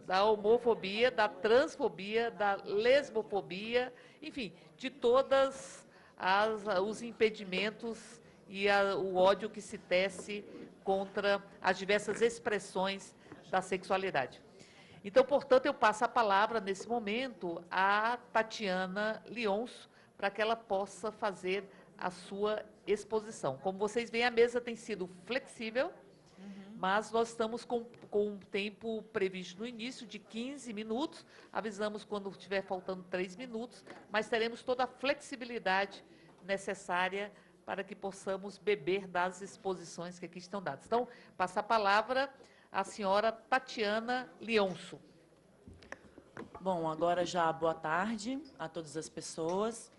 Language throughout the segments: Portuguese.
da homofobia, da transfobia, da lesbofobia, enfim, de todas os impedimentos e o ódio que se tece contra as diversas expressões da sexualidade. Então, portanto, eu passo a palavra, nesse momento, a Tatiana Leonço, para que ela possa fazer a sua exposição. Como vocês veem, a mesa tem sido flexível, mas nós estamos com um tempo previsto no início de 15 minutos, avisamos quando estiver faltando 3 minutos, mas teremos toda a flexibilidade necessária para que possamos beber das exposições que aqui estão dadas. Então, passa a palavra à senhora Tatiana Leonço. Bom, agora já boa tarde a todas as pessoas.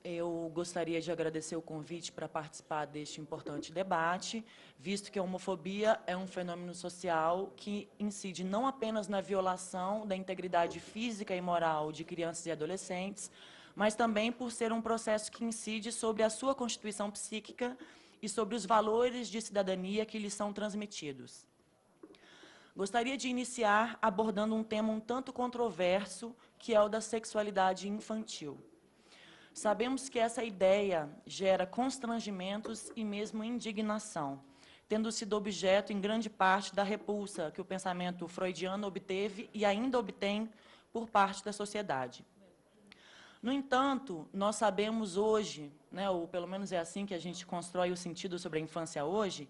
Eu gostaria de agradecer o convite para participar deste importante debate, visto que a homofobia é um fenômeno social que incide não apenas na violação da integridade física e moral de crianças e adolescentes, mas também por ser um processo que incide sobre a sua constituição psíquica e sobre os valores de cidadania que lhes são transmitidos. Gostaria de iniciar abordando um tema um tanto controverso, que é o da sexualidade infantil. Sabemos que essa ideia gera constrangimentos e mesmo indignação, tendo sido objeto, em grande parte, da repulsa que o pensamento freudiano obteve e ainda obtém por parte da sociedade. No entanto, nós sabemos hoje, né, ou pelo menos é assim que a gente constrói o sentido sobre a infância hoje,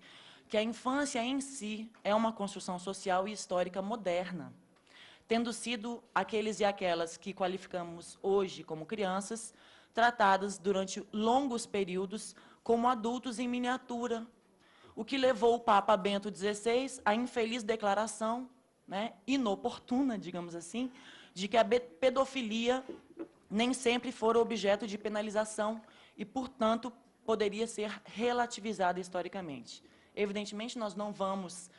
que a infância em si é uma construção social e histórica moderna, tendo sido aqueles e aquelas que qualificamos hoje como crianças, tratadas durante longos períodos como adultos em miniatura, o que levou o Papa Bento XVI à infeliz declaração, né, inoportuna, digamos assim, de que a pedofilia nem sempre for objeto de penalização e, portanto, poderia ser relativizada historicamente. Evidentemente, nós não vamos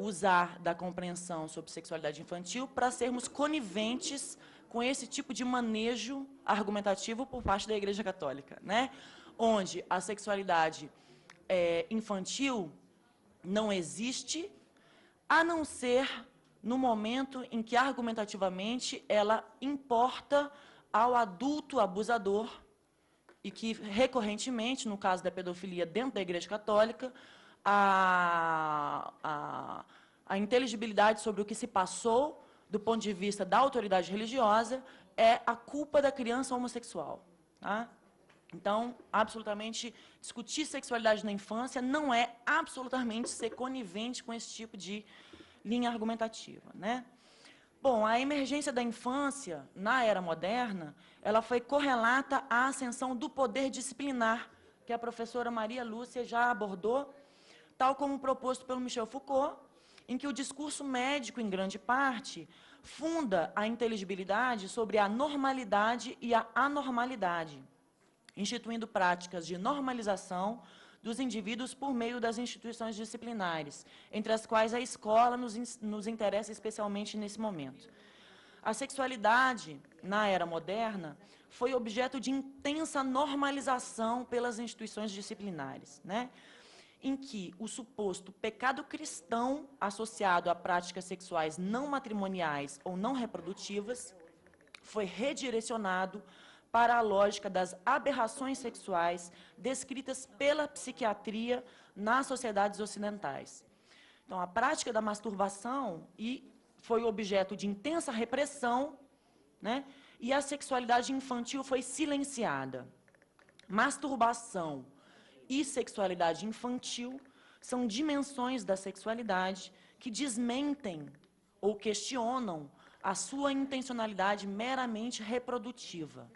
usar da compreensão sobre sexualidade infantil para sermos coniventes com esse tipo de manejo argumentativo por parte da Igreja Católica, né? Onde a sexualidade infantil não existe, a não ser no momento em que, argumentativamente, ela importa ao adulto abusador e que, recorrentemente, no caso da pedofilia dentro da Igreja Católica, a inteligibilidade sobre o que se passou do ponto de vista da autoridade religiosa é a culpa da criança homossexual. Tá? Então, absolutamente, discutir sexualidade na infância não é absolutamente ser conivente com esse tipo de linha argumentativa, né? Bom, a emergência da infância, na era moderna, ela foi correlata à ascensão do poder disciplinar, que a professora Maria Lúcia já abordou, tal como proposto pelo Michel Foucault, em que o discurso médico, em grande parte, funda a inteligibilidade sobre a normalidade e a anormalidade, instituindo práticas de normalização dos indivíduos por meio das instituições disciplinares, entre as quais a escola nos interessa especialmente nesse momento. A sexualidade, na era moderna, foi objeto de intensa normalização pelas instituições disciplinares, né? Em que o suposto pecado cristão associado a práticas sexuais não matrimoniais ou não reprodutivas foi redirecionado para a lógica das aberrações sexuais descritas pela psiquiatria nas sociedades ocidentais. Então, a prática da masturbação foi objeto de intensa repressão, né, e a sexualidade infantil foi silenciada. Masturbação e sexualidade infantil são dimensões da sexualidade que desmentem ou questionam a sua intencionalidade meramente reprodutiva.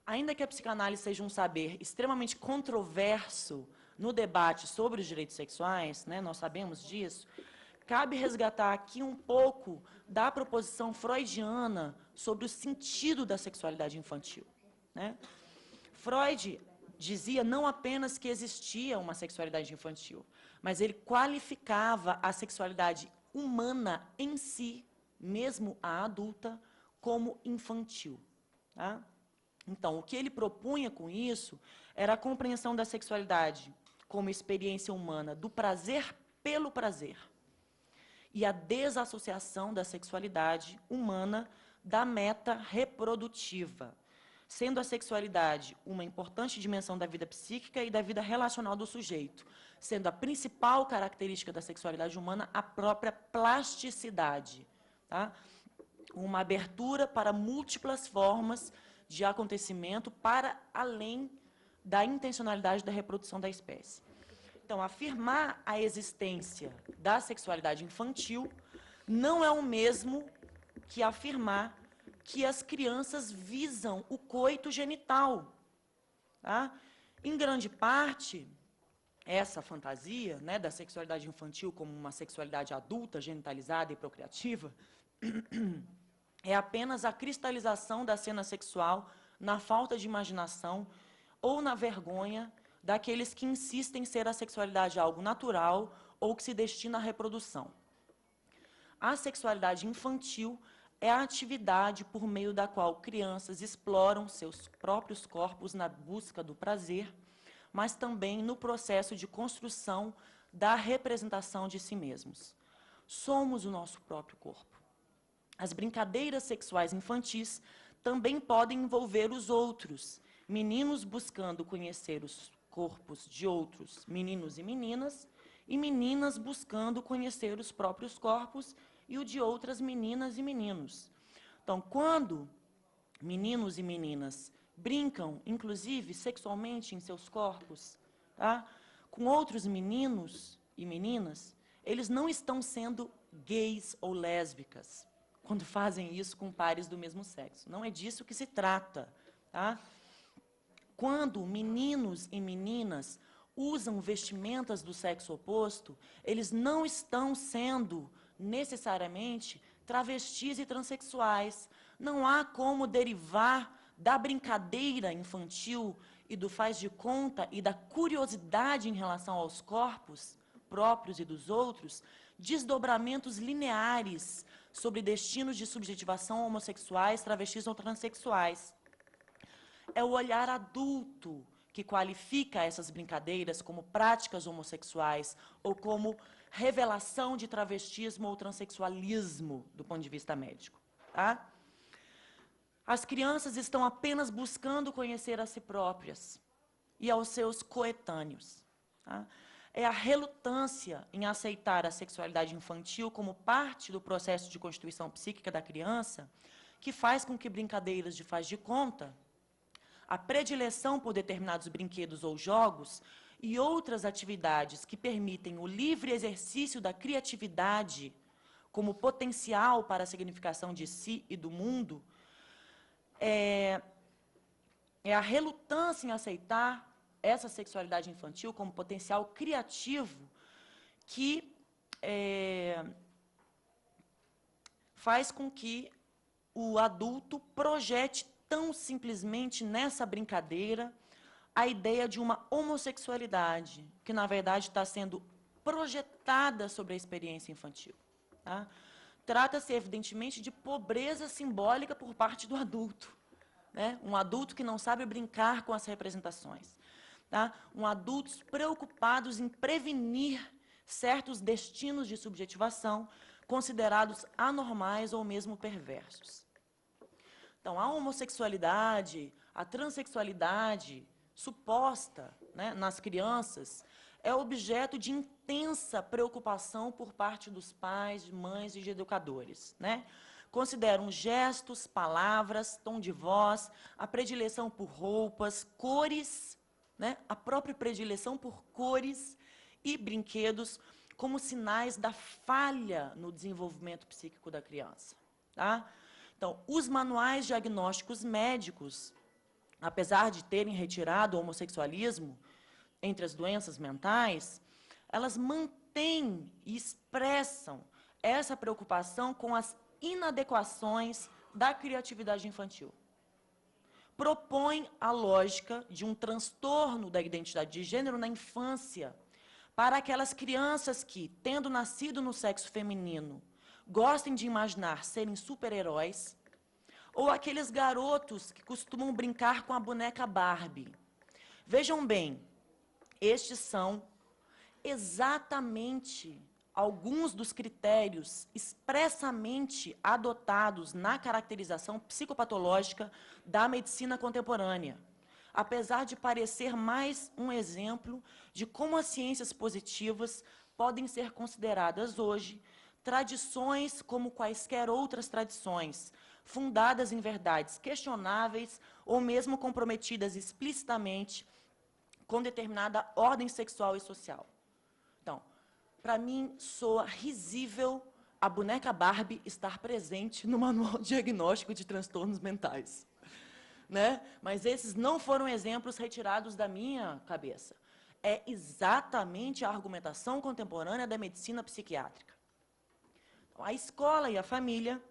Ainda que a psicanálise seja um saber extremamente controverso no debate sobre os direitos sexuais, né, nós sabemos disso, cabe resgatar aqui um pouco da proposição freudiana sobre o sentido da sexualidade infantil, né? Freud dizia não apenas que existia uma sexualidade infantil, mas ele qualificava a sexualidade humana em si, mesmo a adulta, como infantil. Tá? Então, o que ele propunha com isso era a compreensão da sexualidade como experiência humana do prazer pelo prazer. e a desassociação da sexualidade humana da meta reprodutiva, sendo a sexualidade uma importante dimensão da vida psíquica e da vida relacional do sujeito, sendo a principal característica da sexualidade humana a própria plasticidade, tá? Uma abertura para múltiplas formas de acontecimento para além da intencionalidade da reprodução da espécie. Então, afirmar a existência da sexualidade infantil não é o mesmo que afirmar que as crianças visam o coito genital. Tá? Em grande parte, essa fantasia, né, da sexualidade infantil como uma sexualidade adulta, genitalizada e procriativa, é apenas a cristalização da cena sexual na falta de imaginação ou na vergonha daqueles que insistem ser a sexualidade algo natural ou que se destina à reprodução. A sexualidade infantil é a atividade por meio da qual crianças exploram seus próprios corpos na busca do prazer, mas também no processo de construção da representação de si mesmos. Somos o nosso próprio corpo. As brincadeiras sexuais infantis também podem envolver os outros, meninos buscando conhecer os corpos de outros meninos e meninas buscando conhecer os próprios corpos e o de outras meninas e meninos. Então, quando meninos e meninas brincam, inclusive sexualmente em seus corpos, tá, com outros meninos e meninas, eles não estão sendo gays ou lésbicas quando fazem isso com pares do mesmo sexo. Não é disso que se trata. Tá? Quando meninos e meninas usam vestimentas do sexo oposto, eles não estão sendo necessariamente travestis e transexuais. Não há como derivar da brincadeira infantil e do faz de conta e da curiosidade em relação aos corpos próprios e dos outros, desdobramentos lineares sobre destinos de subjetivação homossexuais, travestis ou transexuais. É o olhar adulto que qualifica essas brincadeiras como práticas homossexuais ou como revelação de travestismo ou transexualismo do ponto de vista médico. Tá? As crianças estão apenas buscando conhecer a si próprias e aos seus coetâneos. Tá? É a relutância em aceitar a sexualidade infantil como parte do processo de constituição psíquica da criança que faz com que brincadeiras de faz de conta, a predileção por determinados brinquedos ou jogos e outras atividades que permitem o livre exercício da criatividade como potencial para a significação de si e do mundo, é a relutância em aceitar essa sexualidade infantil como potencial criativo que faz com que o adulto projete tão simplesmente nessa brincadeira a ideia de uma homossexualidade, que, na verdade, está sendo projetada sobre a experiência infantil. Tá? Trata-se, evidentemente, de pobreza simbólica por parte do adulto. Né? Um adulto que não sabe brincar com as representações. Tá? Um adultos preocupados em prevenir certos destinos de subjetivação considerados anormais ou mesmo perversos. Então, a homossexualidade, a transexualidade suposta, né, nas crianças é objeto de intensa preocupação por parte dos pais, de mães e de educadores. Né? Consideram gestos, palavras, tom de voz, a predileção por roupas, cores, né, a própria predileção por cores e brinquedos como sinais da falha no desenvolvimento psíquico da criança. Tá? Então, os manuais diagnósticos médicos, apesar de terem retirado o homossexualismo entre as doenças mentais, elas mantêm e expressam essa preocupação com as inadequações da criatividade infantil. Propõem a lógica de um transtorno da identidade de gênero na infância para aquelas crianças que, tendo nascido no sexo feminino, gostem de imaginar serem super-heróis, ou aqueles garotos que costumam brincar com a boneca Barbie. Vejam bem, estes são exatamente alguns dos critérios expressamente adotados na caracterização psicopatológica da medicina contemporânea, apesar de parecer mais um exemplo de como as ciências positivas podem ser consideradas hoje tradições como quaisquer outras tradições, fundadas em verdades questionáveis ou mesmo comprometidas explicitamente com determinada ordem sexual e social. Então, para mim, soa risível a boneca Barbie estar presente no manual diagnóstico de transtornos mentais. Né? Mas esses não foram exemplos retirados da minha cabeça. É exatamente a argumentação contemporânea da medicina psiquiátrica. Então, a escola e a família,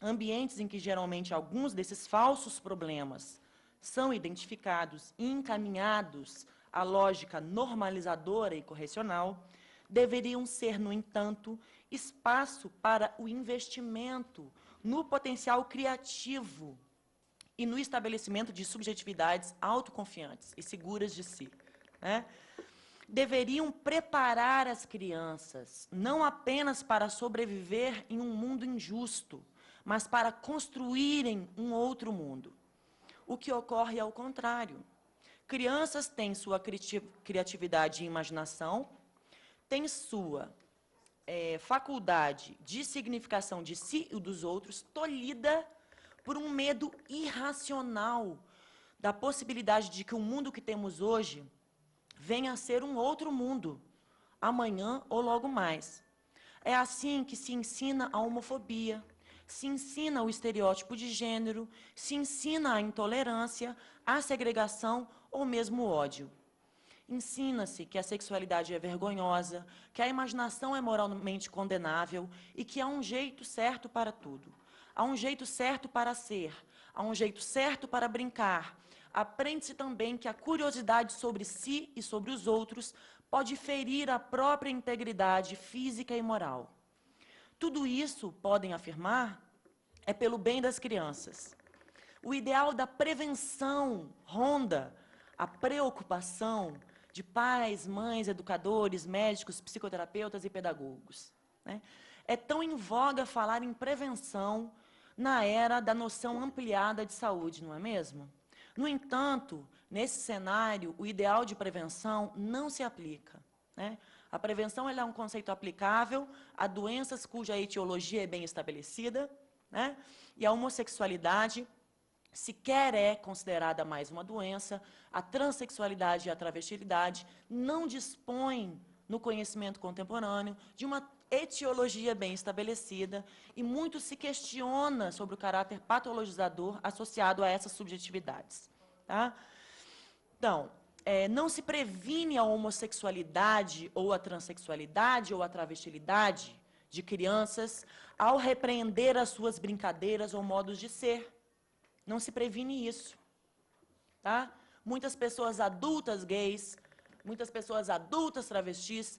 ambientes em que geralmente alguns desses falsos problemas são identificados e encaminhados à lógica normalizadora e correcional, deveriam ser, no entanto, espaço para o investimento no potencial criativo e no estabelecimento de subjetividades autoconfiantes e seguras de si. Né? Deveriam preparar as crianças, não apenas para sobreviver em um mundo injusto, mas para construírem um outro mundo. O que ocorre ao contrário. Crianças têm sua criatividade e imaginação, têm sua faculdade de significação de si e dos outros tolhida por um medo irracional da possibilidade de que o mundo que temos hoje venha a ser um outro mundo, amanhã ou logo mais. É assim que se ensina a homofobia, se ensina o estereótipo de gênero, se ensina a intolerância, a segregação ou mesmo o ódio. Ensina-se que a sexualidade é vergonhosa, que a imaginação é moralmente condenável e que há um jeito certo para tudo. Há um jeito certo para ser, há um jeito certo para brincar. Aprende-se também que a curiosidade sobre si e sobre os outros pode ferir a própria integridade física e moral. Tudo isso, podem afirmar, é pelo bem das crianças. O ideal da prevenção ronda a preocupação de pais, mães, educadores, médicos, psicoterapeutas e pedagogos. Né? É tão em voga falar em prevenção na era da noção ampliada de saúde, não é mesmo? No entanto, nesse cenário, o ideal de prevenção não se aplica. Né? A prevenção é um conceito aplicável a doenças cuja etiologia é bem estabelecida, né? E a homossexualidade sequer é considerada mais uma doença, a transexualidade e a travestilidade não dispõem, no conhecimento contemporâneo, de uma etiologia bem estabelecida e muito se questiona sobre o caráter patologizador associado a essas subjetividades. Tá? Então, não se previne a homossexualidade ou a transexualidade ou a travestilidade de crianças ao repreender as suas brincadeiras ou modos de ser. Não se previne isso. Tá? Muitas pessoas adultas gays, muitas pessoas adultas travestis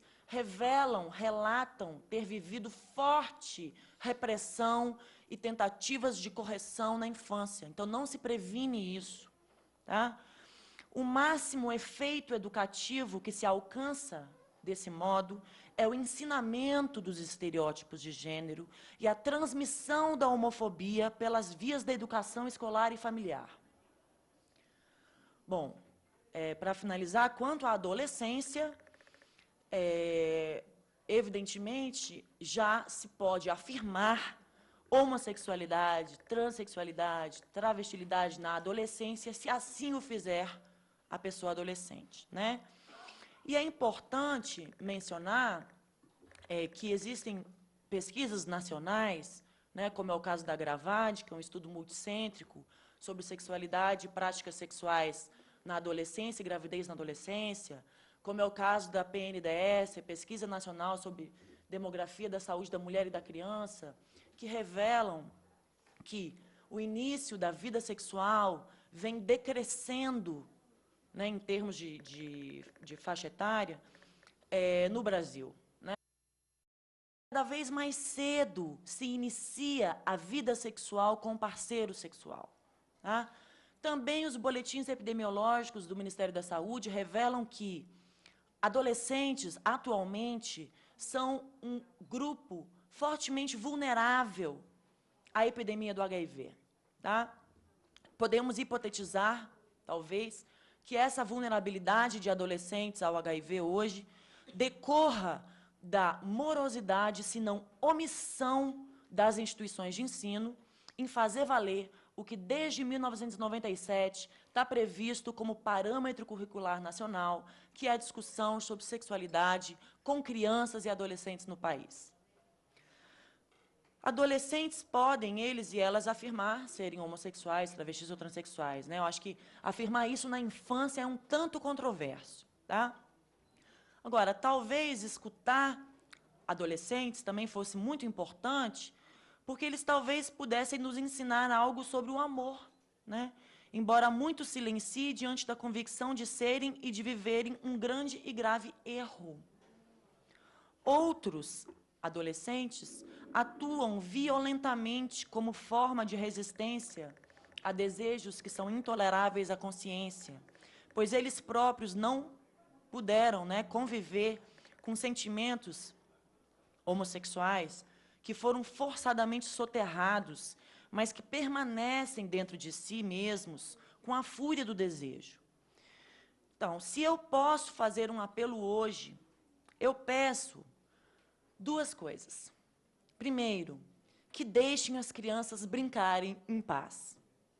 relatam ter vivido forte repressão e tentativas de correção na infância. Então, não se previne isso. Tá? O máximo efeito educativo que se alcança desse modo é o ensinamento dos estereótipos de gênero e a transmissão da homofobia pelas vias da educação escolar e familiar. Bom, para finalizar, quanto à adolescência, evidentemente, já se pode afirmar homossexualidade, transexualidade, travestilidade na adolescência, se assim o fizer a pessoa adolescente. Né? E é importante mencionar que existem pesquisas nacionais, né, como é o caso da Gravade, que é um estudo multicêntrico sobre sexualidade e práticas sexuais na adolescência e gravidez na adolescência, como é o caso da PNDS, Pesquisa Nacional sobre Demografia da Saúde da Mulher e da Criança, que revelam que o início da vida sexual vem decrescendo, né, em termos de faixa etária, no Brasil. Né? Cada vez mais cedo se inicia a vida sexual com o parceiro sexual. Tá? Também os boletins epidemiológicos do Ministério da Saúde revelam que adolescentes, atualmente, são um grupo fortemente vulnerável à epidemia do HIV. Tá? Podemos hipotetizar, talvez, que essa vulnerabilidade de adolescentes ao HIV hoje decorra da morosidade, se não omissão, das instituições de ensino em fazer valer o que desde 1997 está previsto como parâmetro curricular nacional, que é a discussão sobre sexualidade com crianças e adolescentes no país. Adolescentes podem, eles e elas, afirmar serem homossexuais, travestis ou transexuais, né? Eu acho que afirmar isso na infância é um tanto controverso, tá? Agora, talvez escutar adolescentes também fosse muito importante, porque eles talvez pudessem nos ensinar algo sobre o amor, né? Embora muito silencie diante da convicção de serem e de viverem um grande e grave erro. Outros adolescentes atuam violentamente como forma de resistência a desejos que são intoleráveis à consciência, pois eles próprios não puderam, né, conviver com sentimentos homossexuais que foram forçadamente soterrados, mas que permanecem dentro de si mesmos com a fúria do desejo. Então, se eu posso fazer um apelo hoje, eu peço duas coisas. Primeiro, que deixem as crianças brincarem em paz.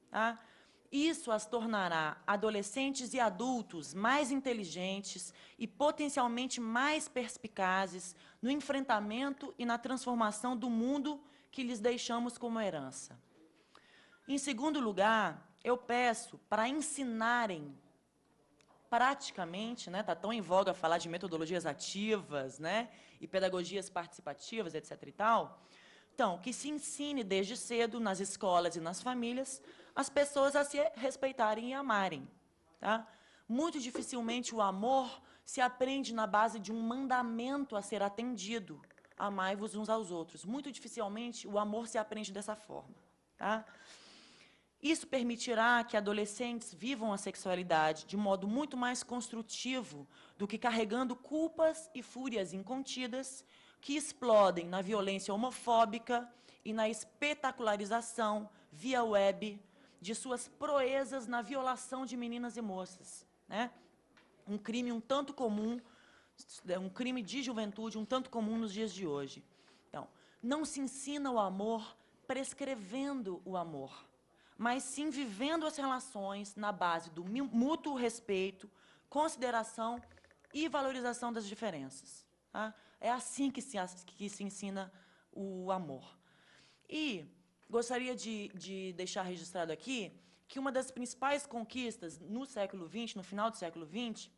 Tá? Isso as tornará adolescentes e adultos mais inteligentes e potencialmente mais perspicazes no enfrentamento e na transformação do mundo que lhes deixamos como herança. Em segundo lugar, eu peço para ensinarem praticamente, né, está tão em voga falar de metodologias ativas, né, e pedagogias participativas, etc. e tal. Então, que se ensine desde cedo, nas escolas e nas famílias, as pessoas a se respeitarem e amarem. Tá? Muito dificilmente o amor se aprende na base de um mandamento a ser atendido. Amai-vos uns aos outros. Muito dificilmente o amor se aprende dessa forma. Tá? Isso permitirá que adolescentes vivam a sexualidade de modo muito mais construtivo do que carregando culpas e fúrias incontidas que explodem na violência homofóbica e na espetacularização via web de suas proezas na violação de meninas e moças, né? Um crime um tanto comum, um crime de juventude um tanto comum nos dias de hoje. Então, não se ensina o amor prescrevendo o amor, mas sim vivendo as relações na base do mútuo respeito, consideração e valorização das diferenças. Tá? É assim que se ensina o amor. E gostaria de deixar registrado aqui que uma das principais conquistas no século XX, no final do século XX,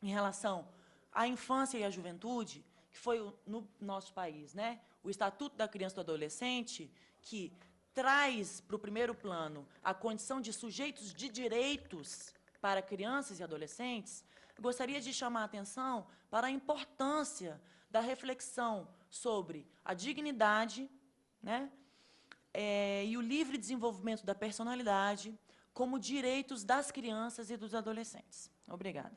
em relação à infância e à juventude, que foi no nosso país, né, o Estatuto da Criança e do Adolescente, que traz para o primeiro plano a condição de sujeitos de direitos para crianças e adolescentes, gostaria de chamar a atenção para a importância da reflexão sobre a dignidade, né, e o livre desenvolvimento da personalidade como direitos das crianças e dos adolescentes. Obrigada.